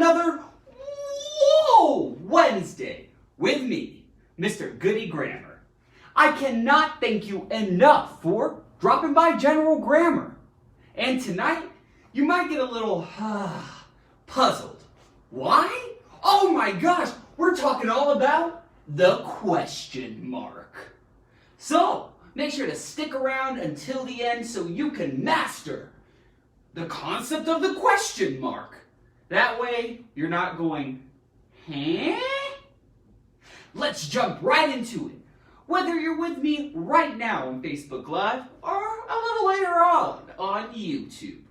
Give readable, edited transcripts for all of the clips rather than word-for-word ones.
another Whoa Wednesday with me, Mr. Goodie Grammar. I cannot thank you enough for dropping by General Grammar. And tonight, you might get a little puzzled. Why? Oh my gosh, we're talking all about the question mark. So, make sure to stick around until the end so you can master the concept of the question mark. That way, you're not going, huh? Let's jump right into it. Whether you're with me right now on Facebook Live or a little later on YouTube,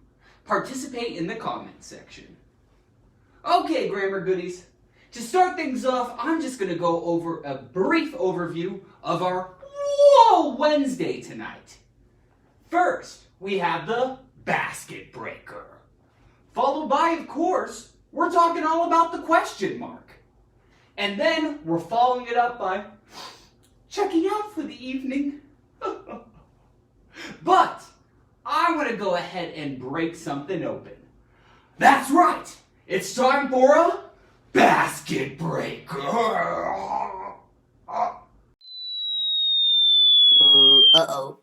participate in the comment section. Okay, grammar goodies. To start things off, I'm just going to go over a brief overview of our Whoa Wednesday tonight. First, we have the basket breaker. Followed by, of course, we're talking all about the question mark. And then we're following it up by checking out for the evening. But I want to go ahead and break something open. That's right. It's time for a basket breaker. Uh-oh.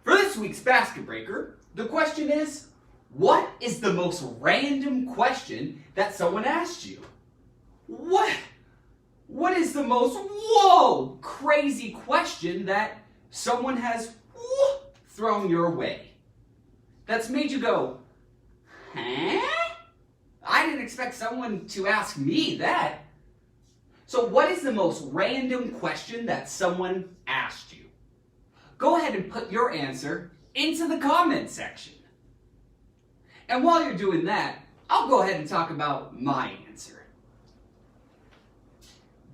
For this week's basket breaker, the question is, what is the most random question that someone asked you? What is the most crazy question that someone has thrown your way? That's made you go, huh? I didn't expect someone to ask me that. So what is the most random question that someone asked you? Go ahead and put your answer into the comment section. And while you're doing that, I'll go ahead and talk about my answer.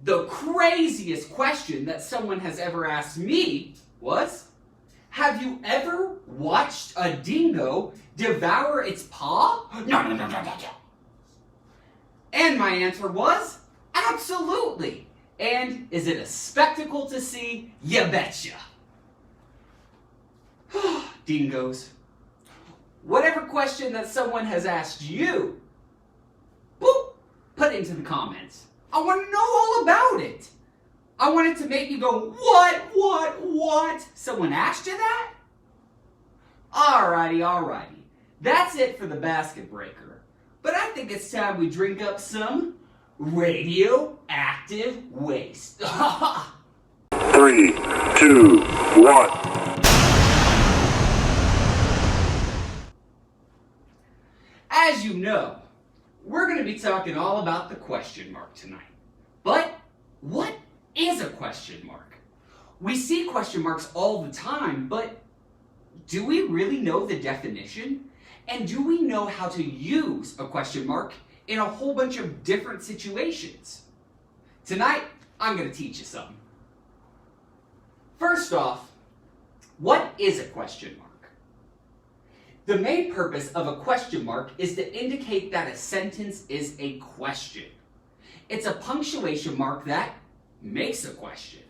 The craziest question that someone has ever asked me was, have you ever watched a dingo devour its paw? No. And my answer was, absolutely. And is it a spectacle to see? You betcha. Dingoes. Whatever question that someone has asked you, put it into the comments. I want to know all about it. I want it to make you go, what? Someone asked you that? Alrighty. That's it for the basket breaker. But I think it's time we drink up some radioactive waste. 3, 2, 1. As you know, we're going to be talking all about the question mark tonight. But what is a question mark? We see question marks all the time, but do we really know the definition? And do we know how to use a question mark in a whole bunch of different situations? Tonight, I'm going to teach you something. First off, what is a question mark? The main purpose of a question mark is to indicate that a sentence is a question. It's a punctuation mark that makes a question.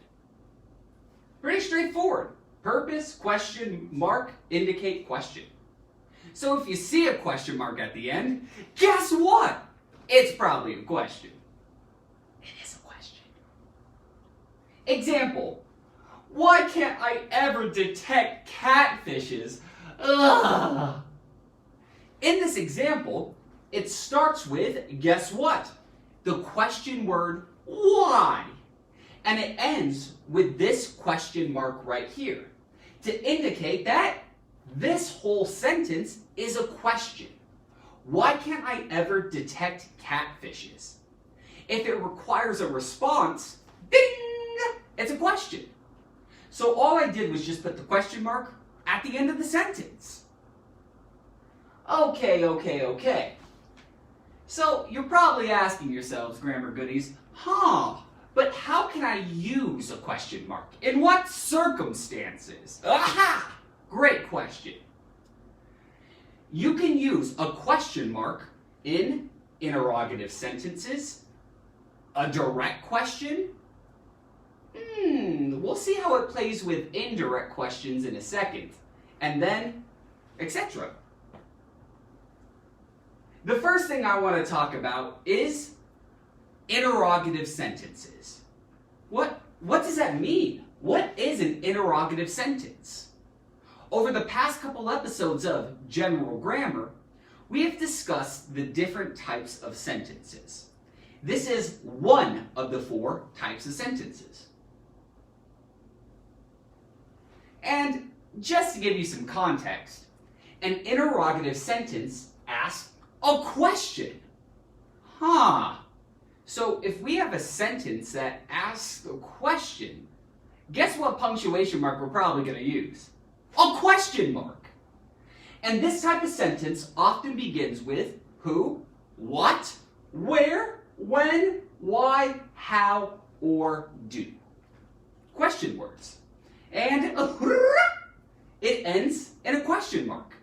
Pretty straightforward. Purpose, question, mark, indicate, question. So if you see a question mark at the end, guess what? It's probably a question. It is a question. Example. Why can't I ever detect catfishes? Ugh. In this example, it starts with, guess what? The question word, why? And it ends with this question mark right here to indicate that this whole sentence is a question. Why can't I ever detect catfishes? If it requires a response, ding, it's a question. So all I did was just put the question mark at the end of the sentence. Okay. So you're probably asking yourselves, grammar goodies, but how can I use a question mark? In what circumstances? Aha! Great question. You can use a question mark in interrogative sentences, a direct question. We'll see how it plays with indirect questions in a second, and then, etc. The first thing I want to talk about is interrogative sentences. What does that mean? What is an interrogative sentence? Over the past couple episodes of General Grammar, we have discussed the different types of sentences. This is one of the 4 types of sentences. And just to give you some context, an interrogative sentence asks a question. So if we have a sentence that asks a question, guess what punctuation mark we're probably going to use? A question mark. And this type of sentence often begins with who, what, where, when, why, how, or do. Question words. And it ends in a question mark.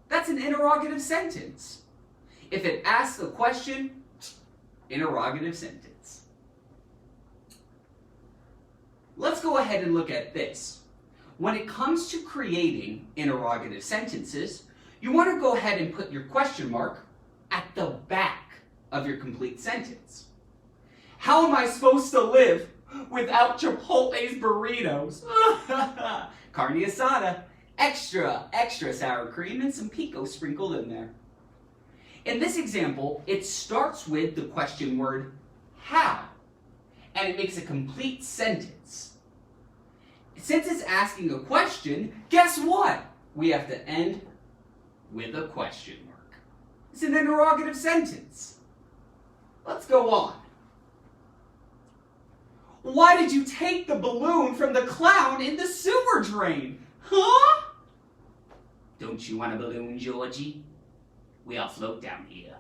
That's an interrogative sentence. If it asks a question, interrogative sentence. Let's go ahead and look at this. When it comes to creating interrogative sentences, you want to go ahead and put your question mark at the back of your complete sentence. How am I supposed to live without Chipotle's burritos? Carne asada, extra sour cream, and some pico sprinkled in there. In this example, it starts with the question word how, and it makes a complete sentence. Since it's asking a question, guess what? We have to end with a question mark. It's an interrogative sentence. Let's go on. Why did you take the balloon from the clown in the sewer drain? Huh? Don't you want a balloon, Georgie? We all float down here.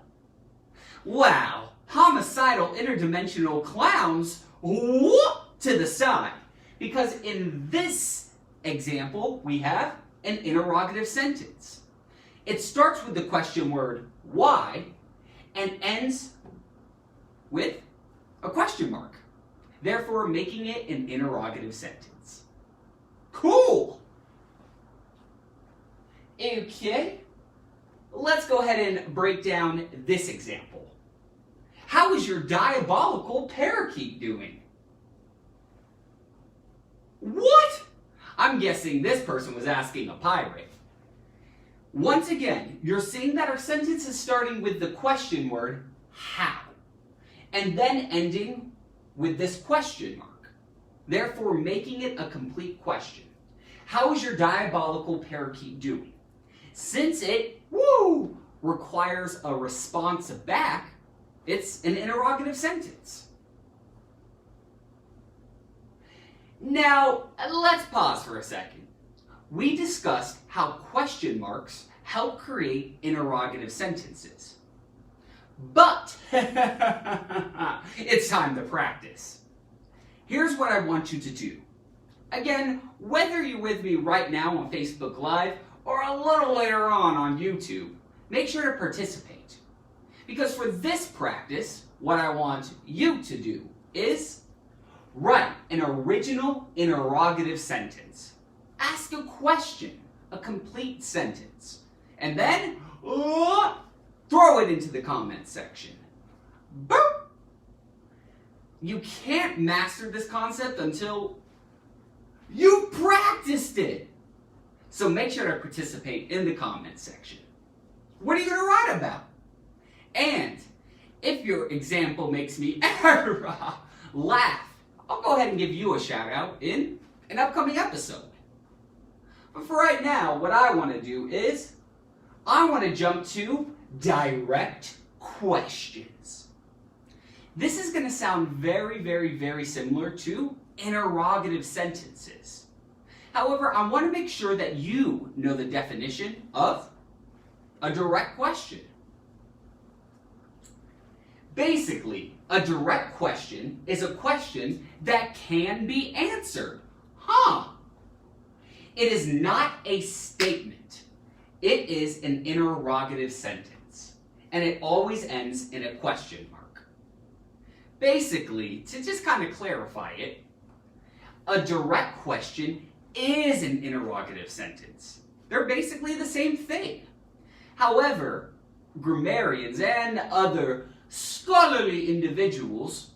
Wow, homicidal interdimensional clowns, whoop, to the side. Because in this example, we have an interrogative sentence. It starts with the question word why and ends with a question mark, therefore making it an interrogative sentence. Cool! Okay, let's go ahead and break down this example. How is your diabolical parakeet doing? What? I'm guessing this person was asking a pirate. Once again, you're seeing that our sentence is starting with the question word how, and then ending with this question mark, therefore making it a complete question. How is your diabolical parakeet doing? Since it, requires a response back, it's an interrogative sentence. Now, let's pause for a second. We discussed how question marks help create interrogative sentences. But it's time to practice. Here's what I want you to do. Again, whether you're with me right now on Facebook Live or a little later on YouTube, make sure to participate. Because for this practice, what I want you to do is write an original interrogative sentence. Ask a question, a complete sentence. And then, throw it into the comments section. Boop! You can't master this concept until you've practiced it. So make sure to participate in the comments section. What are you going to write about? And if your example makes me laugh, I'll go ahead and give you a shout out in an upcoming episode. But for right now, what I want to do is I want to jump to direct questions. This is going to sound very similar to interrogative sentences. However, I want to make sure that you know the definition of a direct question. Basically, a direct question is a question that can be answered. It is not a statement. It is an interrogative sentence. And it always ends in a question mark. Basically, to just kind of clarify it, a direct question is an interrogative sentence. They're basically the same thing. However, grammarians and other scholarly individuals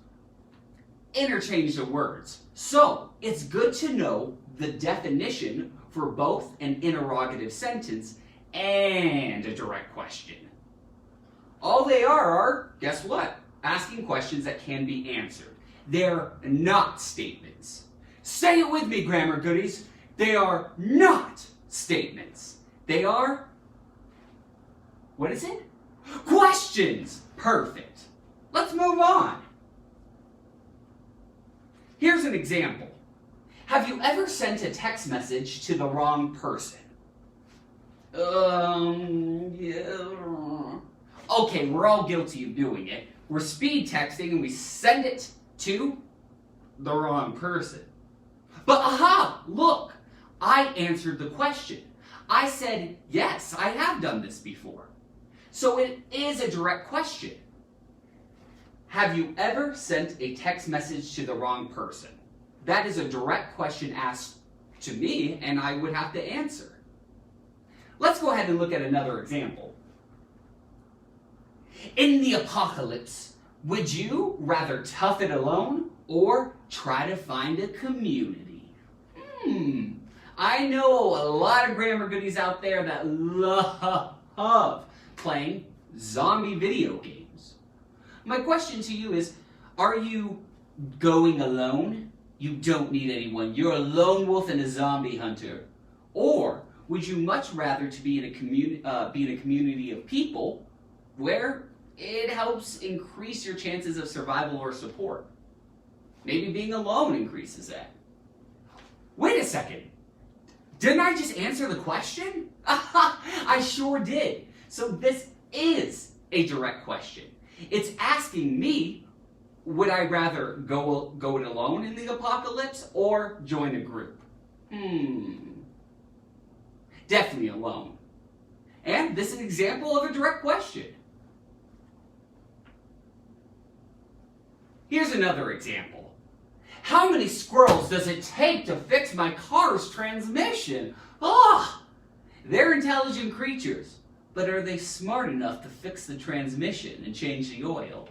interchange the words. So, it's good to know the definition for both an interrogative sentence and a direct question. All they are, guess what? Asking questions that can be answered. They're not statements. Say it with me, grammar goodies. They are not statements. They are, what is it? Questions. Perfect. Let's move on. Here's an example. Have you ever sent a text message to the wrong person? Yeah. Okay, we're all guilty of doing it. We're speed texting and we send it to the wrong person. But aha, look, I answered the question. I said, yes, I have done this before. So it is a direct question. Have you ever sent a text message to the wrong person? That is a direct question asked to me, and I would have to answer. Let's go ahead and look at another example. In the apocalypse, would you rather tough it alone or try to find a community? I know a lot of grammar goodies out there that love playing zombie video games. My question to you is, are you going alone? You don't need anyone. You're a lone wolf and a zombie hunter. Or would you much rather to be in a community of people where it helps increase your chances of survival or support? Maybe being alone increases that. Wait a second. Didn't I just answer the question? I sure did. So this is a direct question. It's asking me, would I rather go it alone in the apocalypse or join a group? Definitely alone. And this is an example of a direct question. Here's another example. How many squirrels does it take to fix my car's transmission? They're intelligent creatures, but are they smart enough to fix the transmission and change the oil?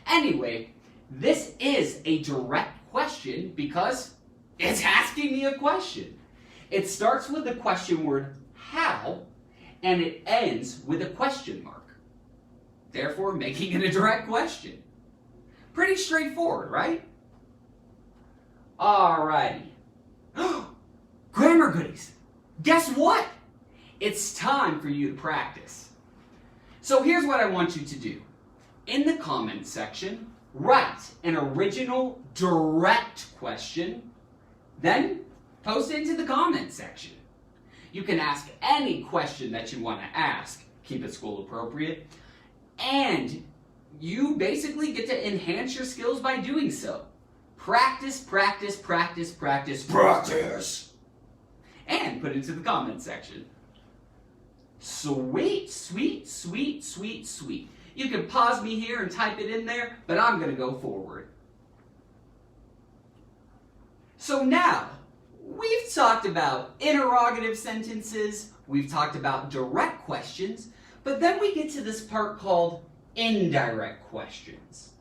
Anyway, this is a direct question because it's asking me a question. It starts with the question word how, and it ends with a question mark, therefore making it a direct question. Pretty straightforward, right? Alrighty. Grammar goodies, guess what? It's time for you to practice. So here's what I want you to do. In the comment section, write an original direct question, then post it into the comment section. You can ask any question that you want to ask, keep it school appropriate, and you basically get to enhance your skills by doing so. Practice, practice, practice, practice, practice, and put it into the comment section. Sweet, sweet, sweet, sweet, sweet. You can pause me here and type it in there, but I'm going to go forward. So now, we've talked about interrogative sentences, we've talked about direct questions, but then we get to this part called indirect questions.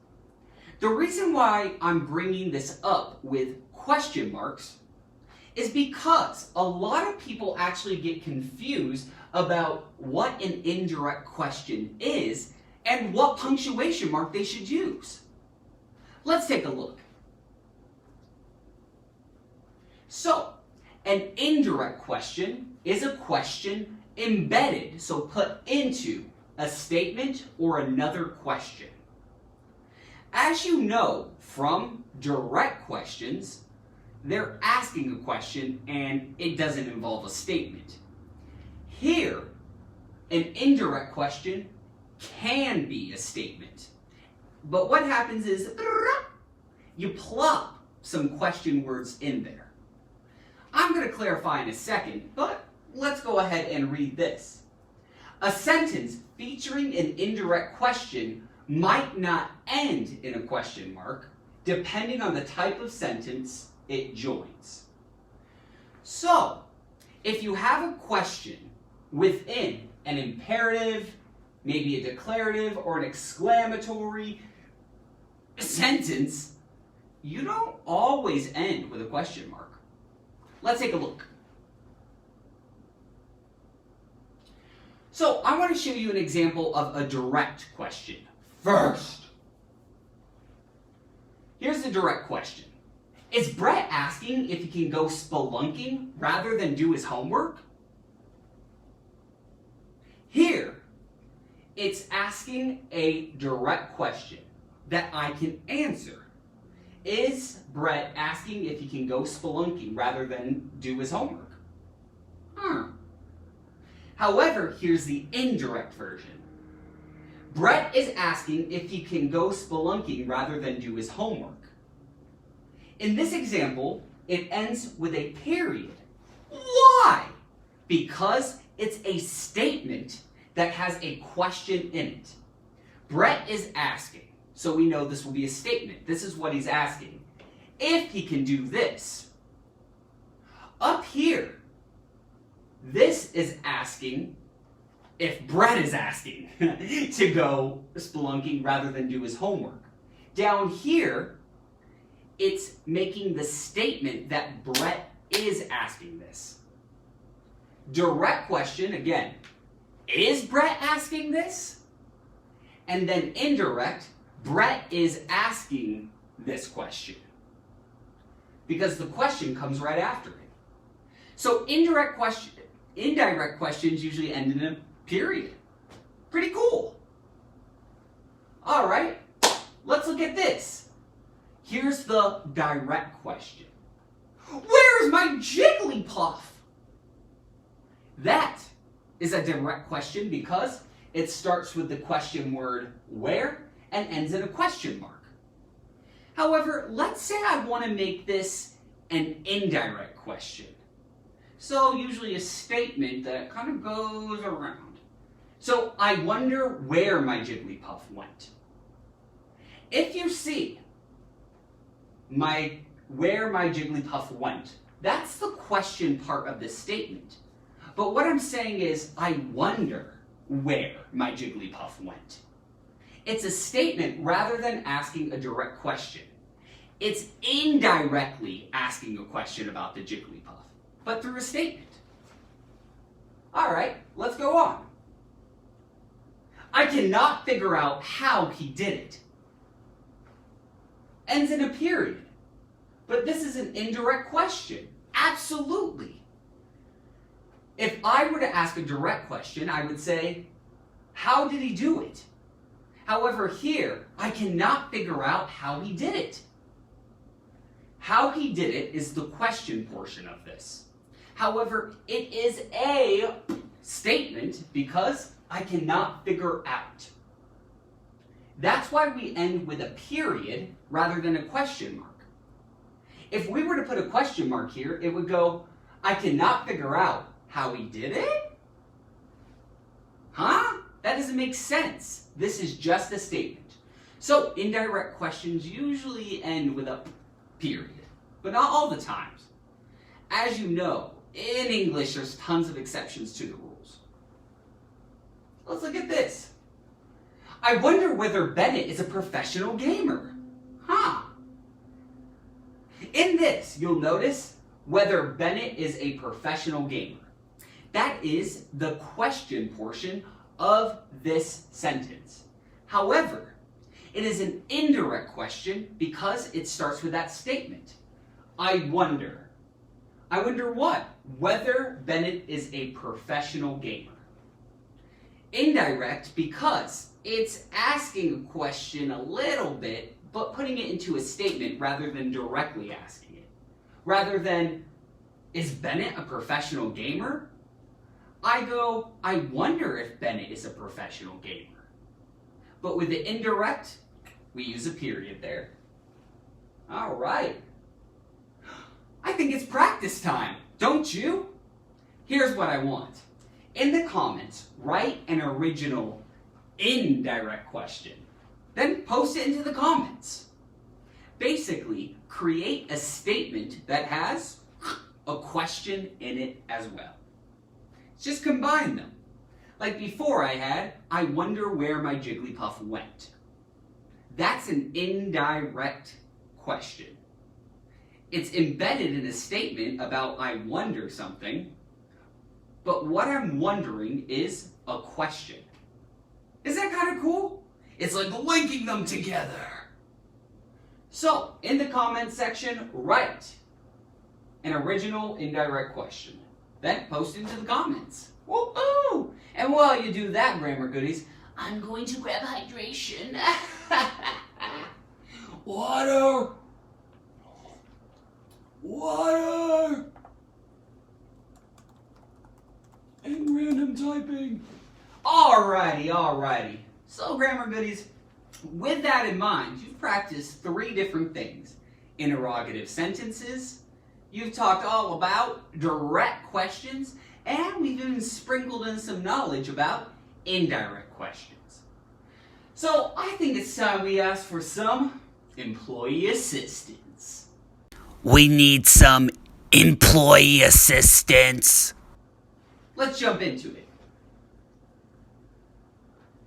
The reason why I'm bringing this up with question marks is because a lot of people actually get confused about what an indirect question is and what punctuation mark they should use. Let's take a look. So, an indirect question is a question embedded, so put into a statement or another question. As you know from direct questions, they're asking a question and it doesn't involve a statement. Here, an indirect question can be a statement. But what happens is you plop some question words in there. I'm going to clarify in a second, but let's go ahead and read this. A sentence featuring an indirect question might not end in a question mark, depending on the type of sentence it joins. So, if you have a question within an imperative, maybe a declarative, or an exclamatory sentence, you don't always end with a question mark. Let's take a look. So I want to show you an example of a direct question first. Here's the direct question. Is Brett asking if he can go spelunking rather than do his homework? Here, it's asking a direct question that I can answer. Is Brett asking if he can go spelunking rather than do his homework? However, here's the indirect version. Brett is asking if he can go spelunking rather than do his homework. In this example, it ends with a period. Why? Because it's a statement that has a question in it. Brett is asking, so we know this will be a statement. This is what he's asking. If he can do this. Up here, this is asking if Brett is asking to go spelunking rather than do his homework. Down here, it's making the statement that Brett is asking this. Direct question, again, is Brett asking this? And then indirect, Brett is asking this question. Because the question comes right after it. So indirect questions usually end in a period. Pretty cool. All right, let's look at this. Here's the direct question. Where's my Jigglypuff? That is a direct question because it starts with the question word where and ends in a question mark. However, let's say I want to make this an indirect question. So usually a statement that kind of goes around. So I wonder where my Jigglypuff went. If you see where my Jigglypuff went, that's the question part of this statement. But what I'm saying is, I wonder where my Jigglypuff went. It's a statement rather than asking a direct question. It's indirectly asking a question about the Jigglypuff, but through a statement. All right, let's go on. I cannot figure out how he did it. Ends in a period. But this is an indirect question. Absolutely. If I were to ask a direct question, I would say, how did he do it? However, here, I cannot figure out how he did it. How he did it is the question portion of this. However, it is a statement because I cannot figure out. That's why we end with a period rather than a question mark. If we were to put a question mark here, it would go, I cannot figure out how he did it? Huh? That doesn't make sense. This is just a statement. So indirect questions usually end with a period, but not all the times. As you know, in English, there's tons of exceptions to the rules. Let's look at this. I wonder whether Bennett is a professional gamer. Huh. In this, you'll notice whether Bennett is a professional gamer. That is the question portion of this sentence. However, it is an indirect question because it starts with that statement. I wonder. I wonder what? Whether Bennett is a professional gamer. Indirect because it's asking a question a little bit, but putting it into a statement rather than directly asking it. Rather than, is Bennett a professional gamer? I go, I wonder if Bennett is a professional gamer. But with the indirect, we use a period there. All right. I think it's practice time, don't you? Here's what I want. In the comments, write an original indirect question. Then post it into the comments. Basically, create a statement that has a question in it as well. Just combine them. Like before I had, I wonder where my Jigglypuff went. That's an indirect question. It's embedded in a statement about I wonder something, but what I'm wondering is a question. Isn't that kind of cool? It's like linking them together. So, in the comments section, write an original indirect question. Then post it into the comments. Woo-hoo! And while you do that, grammar goodies, I'm going to grab hydration. Water! Water! And random typing. Alrighty. So, grammar goodies, with that in mind, you've practiced 3 different things. Interrogative sentences, you've talked all about direct questions, and we've even sprinkled in some knowledge about indirect questions. So, I think it's time we ask for some employee assistance. We need some employee assistance. Let's jump into it.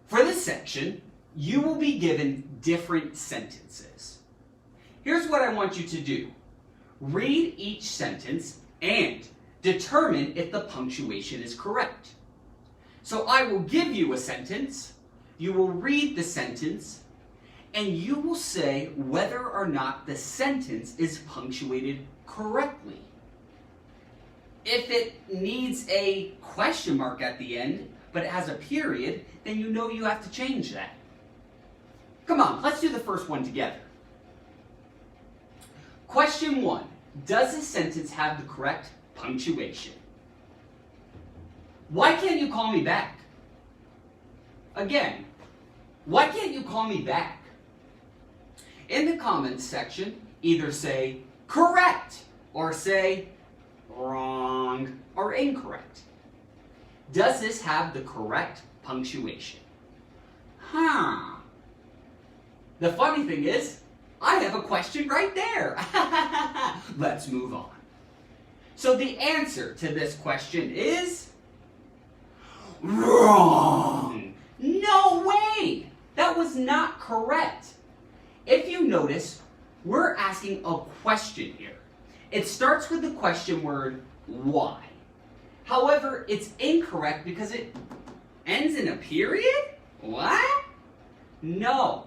For this section, you will be given different sentences. Here's what I want you to do. Read each sentence and determine if the punctuation is correct. So I will give you a sentence, you will read the sentence, and you will say whether or not the sentence is punctuated correctly. If it needs a question mark at the end, but it has a period, then you know you have to change that. Come on, let's do the first one together. Question 1. Does this sentence have the correct punctuation? Why can't you call me back? Again, why can't you call me back? In the comments section, either say correct or say wrong or incorrect. Does this have the correct punctuation? The funny thing is, I have a question right there. Let's move on. So the answer to this question is wrong. No way! That was not correct. If you notice, we're asking a question here. It starts with the question word why. However, it's incorrect because it ends in a period? What? No.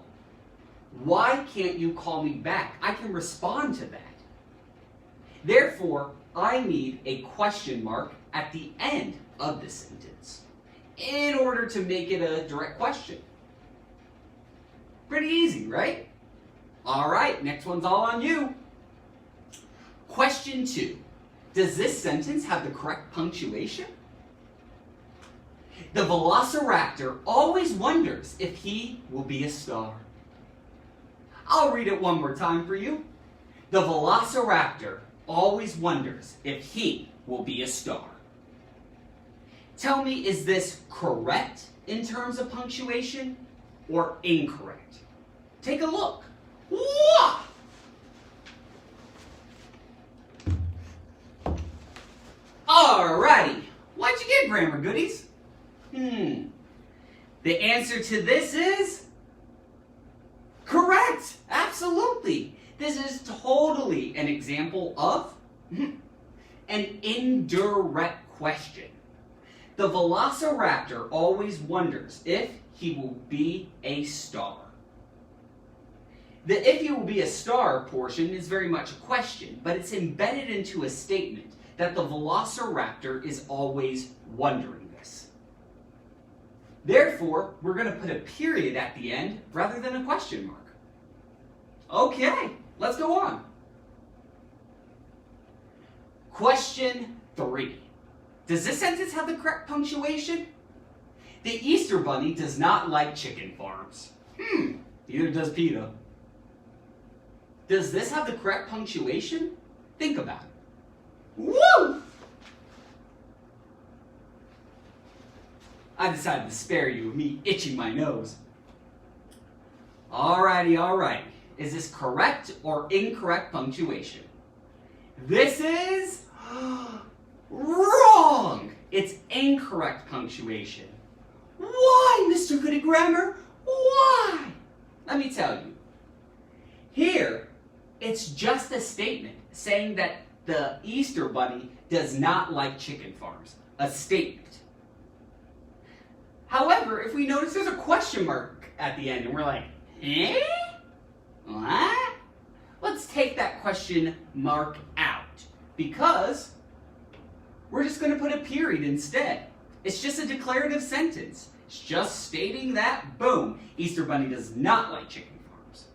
Why can't you call me back? I can respond to that. Therefore, I need a question mark at the end of the sentence in order to make it a direct question. Pretty easy, right? All right, next one's all on you. Question 2. Does this sentence have the correct punctuation? The velociraptor always wonders if he will be a star. I'll read it one more time for you. The velociraptor always wonders if he will be a star. Tell me, is this correct in terms of punctuation or incorrect? Take a look. Whoa! Alrighty, what'd you get, grammar goodies? The answer to this is correct. Absolutely. This is totally an example of an indirect question. The velociraptor always wonders if he will be a star. The if he will be a star portion is very much a question, but it's embedded into a statement that the velociraptor is always wondering this. Therefore, we're going to put a period at the end rather than a question mark. Okay, let's go on. Question 3. Does this sentence have the correct punctuation? The Easter Bunny does not like chicken farms. Neither does PETA. Does this have the correct punctuation? Think about it. Woo! I decided to spare you of me itching my nose. Alrighty. Is this correct or incorrect punctuation? This is wrong! It's incorrect punctuation. Why, Mr. Goody Grammar? Why? Let me tell you. Here, it's just a statement saying that the Easter Bunny does not like chicken farms. A statement. However, if we notice there's a question mark at the end and we're like, eh? What? Let's take that question mark out because we're just going to put a period instead. It's just a declarative sentence. It's just stating that, boom, Easter Bunny does not like chicken farms.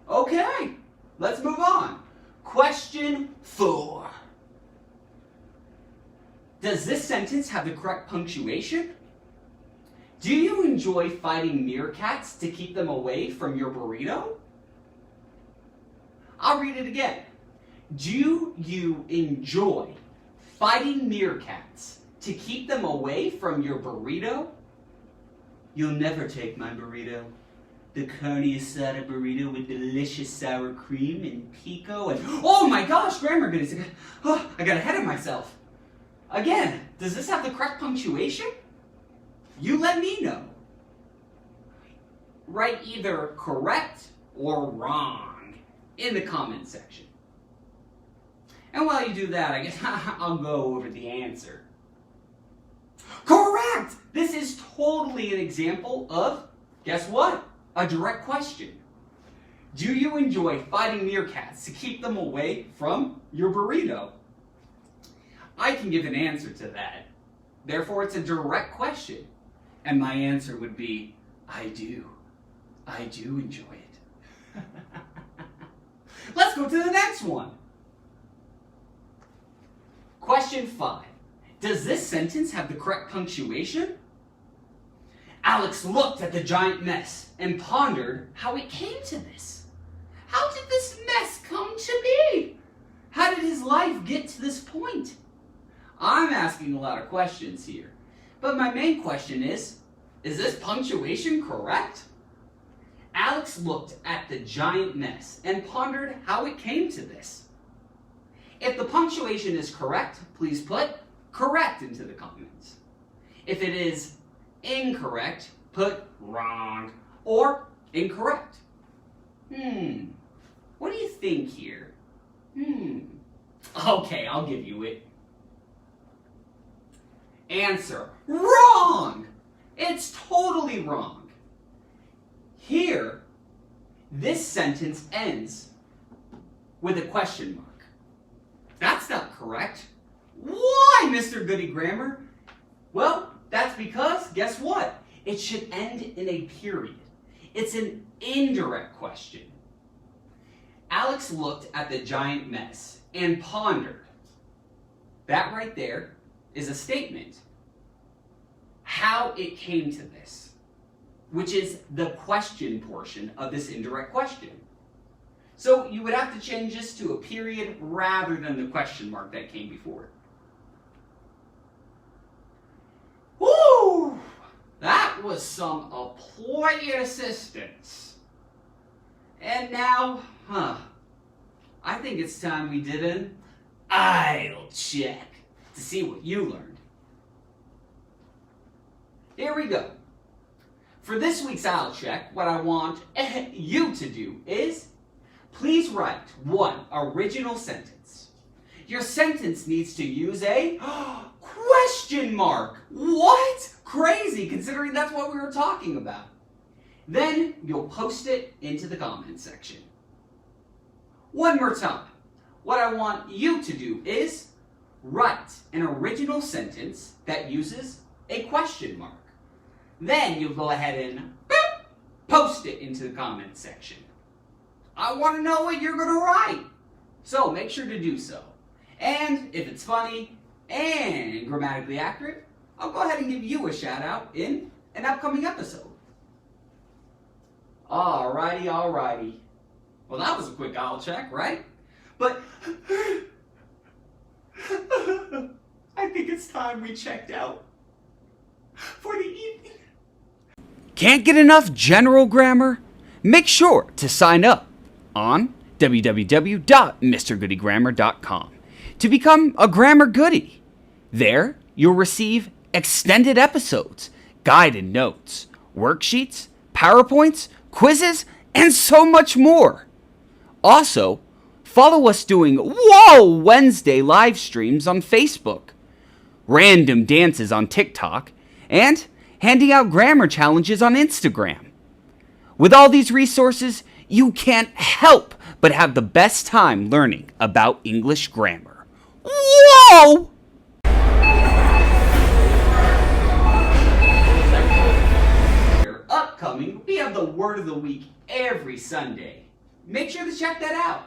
Okay, let's move on. Question 4. Does this sentence have the correct punctuation? Do you enjoy fighting meerkats to keep them away from your burrito? I'll read it again. Do you enjoy fighting meerkats to keep them away from your burrito? You'll never take my burrito. The carne asada burrito with delicious sour cream and pico and... Oh my gosh, grammar goodies. Oh, I got ahead of myself. Again, does this have the correct punctuation? You let me know. Write either correct or wrong in the comment section. And while you do that, I guess I'll go over the answer. Correct! This is totally an example of, guess what? A direct question. Do you enjoy fighting meerkats to keep them away from your burrito? I can give an answer to that. Therefore, it's a direct question. And my answer would be, I do. I do enjoy it. Let's go to the next one. Question 5. Does this sentence have the correct punctuation? Alex looked at the giant mess and pondered how it came to this. How did this mess come to be? How did his life get to this point? I'm asking a lot of questions here. But my main question is this punctuation correct? Alex looked at the giant mess and pondered how it came to this. If the punctuation is correct, please put correct into the comments. If it is incorrect, put wrong or incorrect. What do you think here? Okay, I'll give you it. Answer, wrong! It's totally wrong. Here, this sentence ends with a question mark. That's not correct. Why, Mr. Goody Grammar? Well, that's because, guess what? It should end in a period. It's an indirect question. Alex looked at the giant mess and pondered. That right there is a statement. How it came to this, which is the question portion of this indirect question. So you would have to change this to a period rather than the question mark that came before it. Woo! That was some employee assistance. And now, I think it's time we did an idle check to see what you learned. Here we go. For this week's idle check, what I want you to do is please write one original sentence. Your sentence needs to use a question mark. What? Crazy, considering that's what we were talking about. Then you'll post it into the comment section. One more time. What I want you to do is write an original sentence that uses a question mark. Then you'll go ahead and post it into the comment section. I want to know what you're going to write. So make sure to do so. And if it's funny and grammatically accurate, I'll go ahead and give you a shout out in an upcoming episode. Alrighty. Well, that was a quick idle check, right? But I think it's time we checked out for the evening. Can't get enough general grammar? Make sure to sign up on www.mrgoodygrammar.com to become a grammar goodie. There, you'll receive extended episodes, guided notes, worksheets, PowerPoints, quizzes, and so much more. Also, follow us doing Whoa Wednesday live streams on Facebook, random dances on TikTok, and handing out grammar challenges on Instagram. With all these resources, you can't help but have the best time learning about English grammar. Whoa! Upcoming, we have the Word of the Week every Sunday. Make sure to check that out.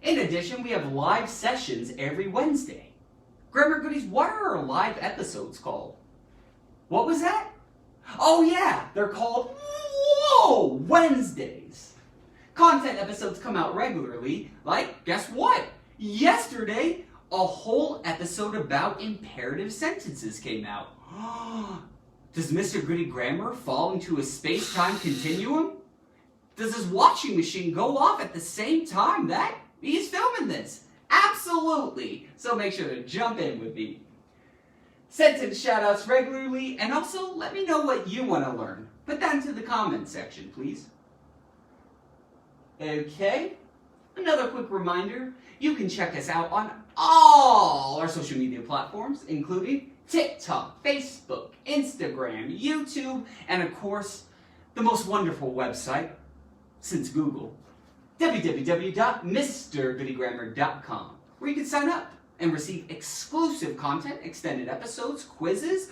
In addition, we have live sessions every Wednesday. Grammar Goodies, what are our live episodes called? What was that? Oh yeah, they're called Whoa Wednesdays. Content episodes come out regularly, like, guess what? Yesterday, a whole episode about imperative sentences came out. Does Mr. Goodie Grammar fall into a space-time continuum? Does his washing machine go off at the same time that he's filming this? Absolutely! So make sure to jump in with me. Sentence shoutouts regularly, and also let me know what you want to learn. Put that into the comments section, please. Okay, another quick reminder, you can check us out on all our social media platforms, including TikTok, Facebook, Instagram, YouTube, and of course, the most wonderful website since Google, www.mrgoodiegrammar.com, where you can sign up and receive exclusive content, extended episodes, quizzes,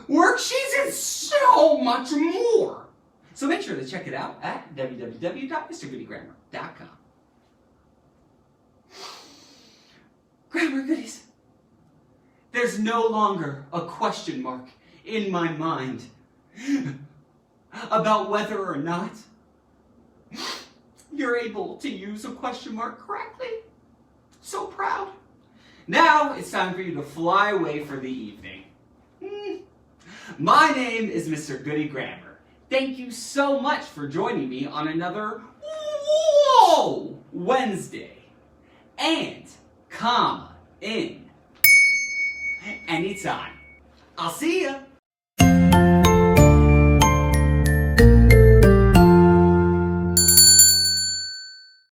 worksheets, and so much more. So make sure to check it out at www.mrgoodiegrammar.com. Grammar Goodies, there's no longer a question mark in my mind about whether or not you're able to use a question mark correctly. So proud. Now it's time for you to fly away for the evening. My name is Mr. Goodie Grammar. Thank you so much for joining me on another Whoa Wednesday. And comma in anytime. I'll see ya.